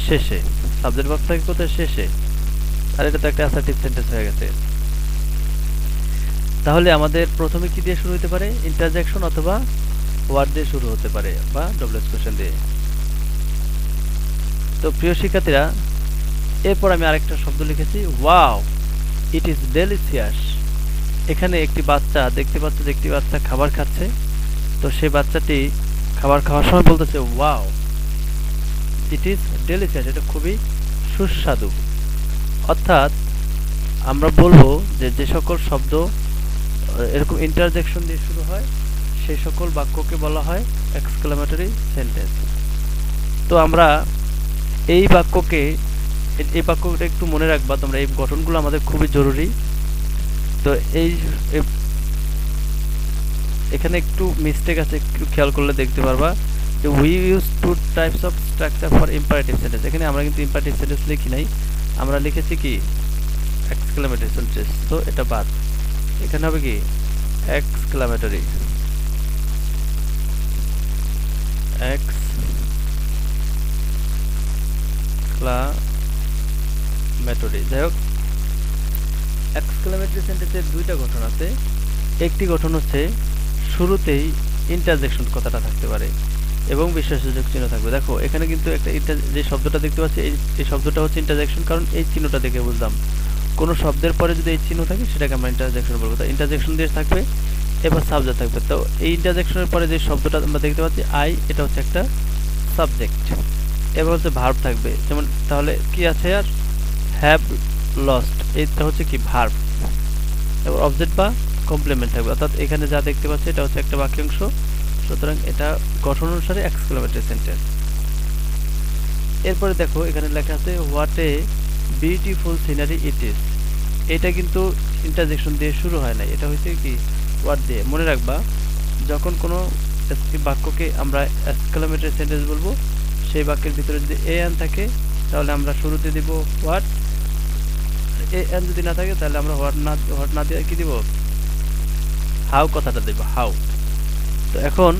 শেষে, সাবজেক্ট ভার্ব থাকে কোথায়? শেষে। আর এটা তো একটা অ্যাসার্টিভ সেন্টেন্স হয়ে গেছে। তাহলে আমাদের প্রথমে কি দিয়ে শুরু হতে পারে? ইন্টারজেকশন অথবা ওয়ার্ড দিয়ে শুরু হতে পারে, বা ডবল এক্সপ্রেশন দিয়ে। তো প্রিয় শিক্ষার্থীরা, এরপর আমি আরেকটা শব্দ লিখেছি ওয়াও ইট ইজ ডেলিশিয়াস। এখানে একটি বাচ্চা দেখতে পাচ্ছে যে একটি বাচ্চা খাবার খাচ্ছে। তো সেই বাচ্চাটি খাবার খাওয়ার সময় বলতেছে ওয়াও ইট ইজ ডেলিশিয়াস, এটা খুবই সুস্বাদু। অর্থাৎ আমরা বলবো যে যে সকল শব্দ এরকম ইন্টারজেকশন দিয়ে শুরু হয় সেই সকল বাক্যকে বলা হয় এক্সক্লামেটরি সেন্টেন্স। তো আমরা এই বাক্যটা একটু মনে রাখবা তোমরা, এই গঠনগুলো আমাদের খুবই জরুরি। তো এখানে একটু মিস্টেক আছে, একটু খেয়াল করলে দেখতে পারবা যে we use to types of structure for imperative sentence. এখানে আমরা কিন্তু ইম্পারেটিভ সেন্টেন্স লিখি নাই, আমরা লিখেছি কি এক্সক্লামেটরি সেন্টেন্স। তো এটা বাদ, এখানে হবে কি এক্সক্লামেটরি। যাই হোক, এক্সক্লামেটরি সেন্টেন্সের দুইটা গঠন আছে। একটি গঠন হচ্ছে শুরুতেই ইন্টারজেকশন কথাটা থাকতে পারে, এবং বিশ্বাসযোগ্য চিহ্ন থাকবে। দেখো এখানে কিন্তু একটা যে শব্দটা দেখতে পাচ্ছি এই শব্দটা হচ্ছে ইন্টারজেকশন, কারণ এই চিহ্নটা দেখে বুঝলাম কোনো শব্দের পরে যদি এই চিহ্ন থাকে সেটাকে আমরা ইন্টারজেকশন বলবো। তো ইন্টারজেকশন দিয়ে থাকবে, এবার সাবজেক্ট থাকবে। তো এই ইন্টারজেকশনের পরে যে শব্দটা আমরা দেখতে পাচ্ছি আই, এটা হচ্ছে একটা সাবজেক্ট। এবার হচ্ছে ভার্ব থাকবে, যেমন তাহলে কি আছে আর হ্যাভ লস্ট, এটা হচ্ছে কি ভার্ব। এবার অবজেক্ট বা কমপ্লিমেন্ট থাকবে, অর্থাৎ এখানে যা দেখতে পাচ্ছি এটা হচ্ছে একটা বাক্যাংশ, সুতরাং এটা গঠন অনুসারে এক্সক্লেমেটরি সেন্টেন্স। এরপরে দেখো এখানে লেখা আছে what a beautiful scenery it is. এটা কিন্তু ইন্টারজেকশন দিয়ে শুরু হয় না, এটা হচ্ছে কি ওয়ার্ড দিয়ে। মনে রাখবা যখন কোনো বাক্যকে আমরা এক্সক্লেমেটরি সেন্টেন্স বলবো, সেই বাক্যের ভিতরে যদি এ এন থাকে তাহলে আমরা শুরুতে দিব হোয়াট, এ এন যদি না থাকে তাহলে আমরা হোয়াট না দিয়ে কি দিব, হাউ কথাটা দেব, হাউ। তো এখন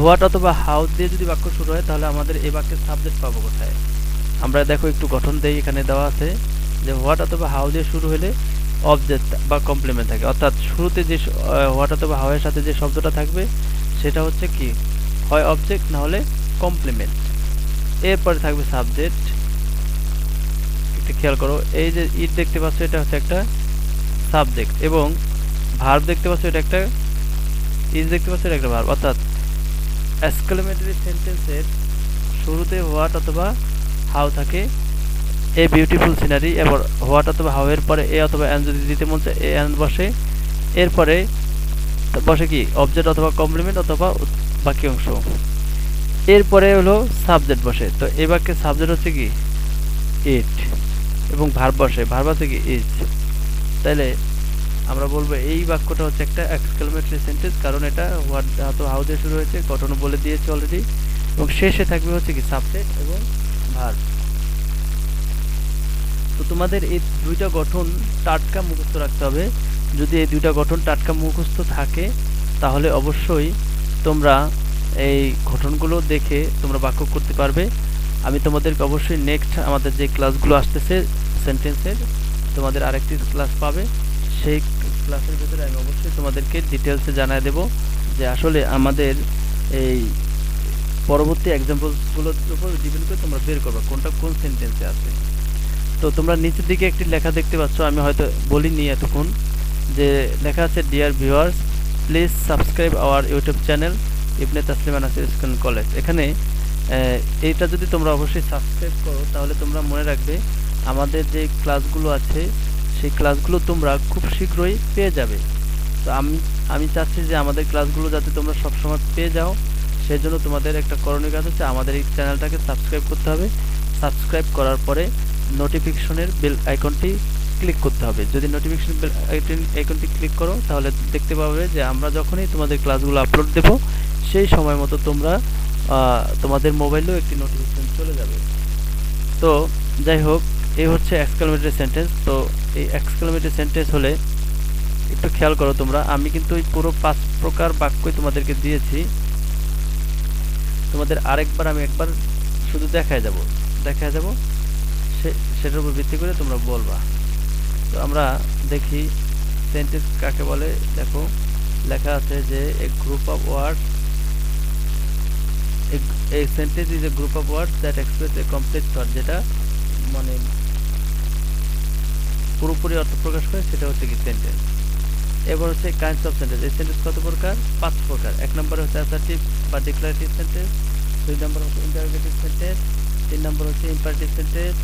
হোয়াট অথবা হাউ দিয়ে যদি বাক্য শুরু হয় তাহলে আমাদের এই বাক্যের সাবজেক্ট পাবো কোথায়? আমরা দেখো একটু গঠন দেই, এখানে দেওয়া আছে যে হোয়াট অথবা হাউ দিয়ে শুরু হলে অবজেক্ট বা কমপ্লিমেন্ট থাকে, অর্থাৎ শুরুতে যে হোয়াট অথবা হাউ এর সাথে যে শব্দটা থাকবে সেটা হচ্ছে কি হয় অবজেক্ট না হলে কমপ্লিমেন্ট। এরপরে থাকবে সাবজেক্ট। একটু খেয়াল করো, এই যে ইট দেখতে পাচ্ছ এটা হচ্ছে একটা সাবজেক্ট, এবং ভার্ব দেখতে পাচ্ছ এটা একটা ইজ দেখতে পাচ্ছ এটা একটা ভার্ব। অর্থাৎ এক্সক্লেমেটরি সেন্টেন্সের শুরুতে হোয়াট অথবা হাউ থাকে, এ বিউটিফুল সিনারি, এবার হোয়াট অথবা হাউ এর পরে এ অথবা এন যদি দিতে মন চায় এ এন বসে, এরপরে বসে কি অবজেক্ট অথবা কমপ্লিমেন্ট অথবা বাক্যাংশ, এরপরে হলো সাবজেক্ট বসে। তো এই বাক্যের সাবজেক্ট হচ্ছে কি ইট, এবং ভার্ব বসে, ভার্ব আছে কি ইজ। তাইলে আমরা বলবো এই বাক্যটা হচ্ছে একটা এক্সক্লেমেটরি সেন্টেন্স, কারণ এটা হোয়াট অথবা হাউ দিয়ে শুরু হয়েছে, গঠন বলে দিয়েছে অলরেডি, এবং শেষে থাকবে হচ্ছে কি সাবজেক্ট এবং ভার্ব। তো তোমাদের এই দুইটা গঠন টাটকা মুখস্থ রাখতে হবে। যদি এই দুইটা গঠন টাটকা মুখস্থ থাকে তাহলে অবশ্যই তোমরা এই গঠনগুলো দেখে তোমরা বাক্য করতে পারবে। আমি তোমাদেরকে অবশ্যই নেক্সট আমাদের যে ক্লাসগুলো আসতেছে সেন্টেন্সের, তোমাদের আরেকটি ক্লাস পাবে, সেই ক্লাসের ভিতরে আমি অবশ্যই তোমাদেরকে ডিটেলসে জানাই দেব যে আসলে আমাদের এই পরবর্তী এক্সাম্পলসগুলোর উপর ডিপেন্ড করে তোমরা বের করবে কোনটা কোন সেন্টেন্সে আছে। তো তোমরা নিচের দিকে একটি লেখা দেখতে পাচ্ছ, আমি হয়তো বলিনি এতক্ষণ, যে লেখা আছে dear viewers please subscribe our YouTube channel ibn Taslima Nasir school college. এখানে এইটা যদি তোমরা অবশ্যই সাবস্ক্রাইব করো তাহলে তোমরা মনে রাখবে আমাদের যে ক্লাসগুলো আছে সেই ক্লাসগুলো তোমরা খুব শীঘ্রই পেয়ে যাবে। তো আমি চাচ্ছি যে আমাদের ক্লাসগুলো যাতে তোমরা সবসময় পেয়ে যাও, সেই জন্য তোমাদের একটা করণীয় কাজ হচ্ছে আমাদের এই চ্যানেলটাকে সাবস্ক্রাইব করতে হবে। সাবস্ক্রাইব করার পরে নোটিফিকেশনের বেল আইকনটি ক্লিক করতে হবে। যদি নোটিফিকেশন বেল আইকনটি ক্লিক করো তাহলে দেখতে পাবে যে আমরা যখনই তোমাদের ক্লাসগুলো আপলোড দেব সেই সময় মতো তোমরা তোমাদের মোবাইলেও একটি নোটিফিকেশন চলে যাবে। তো যাই হোক, এই হচ্ছে এক্সক্লেমেটরি সেন্টেন্স। তো এই এক্সক্লেমেটরি সেন্টেন্স হলে একটু খেয়াল করো তোমরা, আমি কিন্তু এই পুরো 5 প্রকার বাক্যই তোমাদেরকে দিয়েছি। তোমাদের আরেকবার আমি একবার শুধু দেখায় যাব সেটার উপর ভিত্তি করে তোমরা বলবা। তো আমরা দেখি সেন্টেন্স কাকে বলে। দেখো লেখা আছে যে a group of words, a sentence is a group of words that express a complete thought, যেটা মানে পুরোপুরি অর্থ প্রকাশ করে, সেটা হচ্ছে কি সেন্টেন্স। এবার হচ্ছে কাইন্ডস অফ সেন্টেন্স। এই সেন্টেন্স কত প্রকার? 5 প্রকার। 1 নম্বরে হচ্ছে অ্যাসার্টিভ বা ডিক্লারেটিভ সেন্টেন্স, 2 নম্বর হচ্ছে ইন্টারোগেটিভ সেন্টেন্স, 3 নম্বর হচ্ছে ইম্পারেটিভ সেন্টেন্স,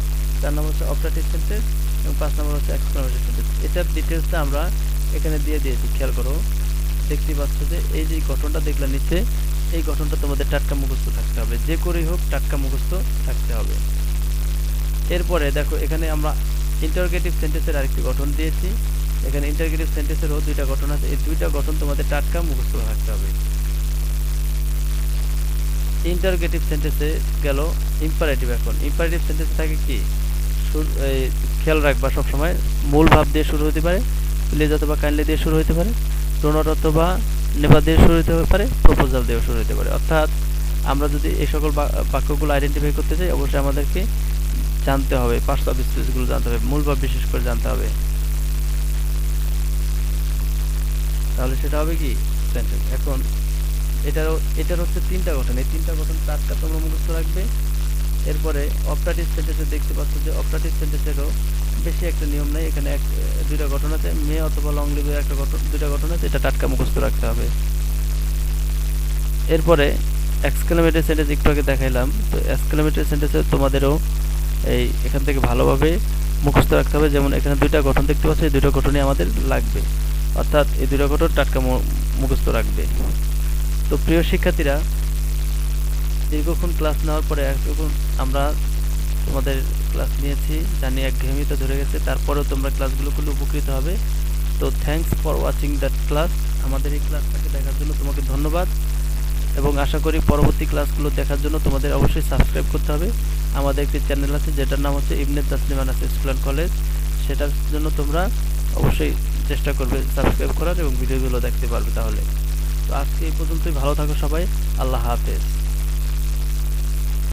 4 নম্বর হচ্ছে অপারেটিভ সেন্টেন্স, এবং 5 নম্বর হচ্ছে এক্সক্লেমেটরি সেন্টেন্স। এটার ডিটেলসটা আমরা এখানে দিয়ে দিয়েছি। খেয়াল করো, দেখতে পাচ্ছ যে এই যে গঠনটা দেখলে নিচে, এই গঠনটা তোমাদের টাটকা মুখস্থ থাকতে হবে, যে করেই হোক টাটকা মুখস্থ থাকতে হবে। এরপরে দেখো এখানে আমরা ইন্টারোগেটিভ সেন্টেন্সের আরেকটি গঠন দিয়েছি। এখানে ইন্টারোগেটিভ সেন্টেন্সেরও 2টা গঠন আছে, এই 2টা গঠন তোমাদের টাটকা মুখস্থ থাকতে হবে। ইন্টারোগেটিভ সেন্টেন্সে গেল ইম্পারেটিভ। এখন ইম্পারেটিভ সেন্টেন্সে থাকে কি, খেয়াল রাখবা সবসময় মূল ভাব দিয়ে শুরু হতে পারে, প্লিজ অথবা কাইন্ডলি দিয়ে শুরু হতে পারে, ডু নট অথবা নেভার দিয়ে শুরু হতে পারে, প্রপোজাল দিয়ে শুরু হতে পারে। অর্থাৎ আমরা যদি এই সকল বাক্যগুলো আইডেন্টিফাই করতে চাই অবশ্যই আমাদেরকে জানতে হবে, পার্টস অফ স্পিচগুলো জানতে হবে, মূল ভাব বিশেষ করে জানতে হবে, তাহলে সেটা হবে কি সেন্টেন্স। এখন এটার হচ্ছে 3টা গঠন, এই 3টা গঠন টাটকা তোমরা মুখস্থ রাখবে। এরপরে অপটাটিভ সেন্টেন্সে দেখতে পাচ্ছ যে অপটাটিভ সেন্টেন্সেরও বেশি একটা নিয়ম নেই, এখানে 2টা গঠন আছে, মে অথবা লং লিভের একটা গঠন, 2টা গঠন আছে, এটা টাটকা মুখস্থ রাখতে হবে। এরপরে এক্সক্লেমেটরি সেন্টেন্স একটু আগে দেখাইলাম, তো এক্সক্লেমেটরি সেন্টেন্সে তোমাদেরও এখান থেকে ভালোভাবে মুখস্থ রাখতে হবে। যেমন এখানে 2টা গঠন দেখতে পাচ্ছ, এই 2টা গঠনই আমাদের লাগবে, অর্থাৎ এই 2টা গঠন টাটকা মুখস্থ রাখবে। তো প্রিয় শিক্ষার্থীরা, দীর্ঘক্ষণ ক্লাস নেওয়ার পরে এতক্ষণ আমরা তোমাদের ক্লাস নিয়েছি, জানি একঘেয়েমিতে ধরে গেছে, তারপরেও তোমরা ক্লাসগুলো করলে উপকৃত হবে। তো thanks for watching that class. আমাদের এই ক্লাসটাকে দেখার জন্য তোমাকে ধন্যবাদ, এবং আশা করি পরবর্তী ক্লাসগুলো দেখার জন্য তোমাদের অবশ্যই সাবস্ক্রাইব করতে হবে। আমাদের একটি চ্যানেল আছে যেটার নাম হচ্ছে Ibne Tasnim Anas school and college, সেটার জন্য তোমরা অবশ্যই চেষ্টা করবে সাবস্ক্রাইব করার এবং ভিডিওগুলো দেখতে পারবে তাহলে। তো আজকে এই পর্যন্তই, ভালো থাকো সবাই, আল্লাহ হাফেজ।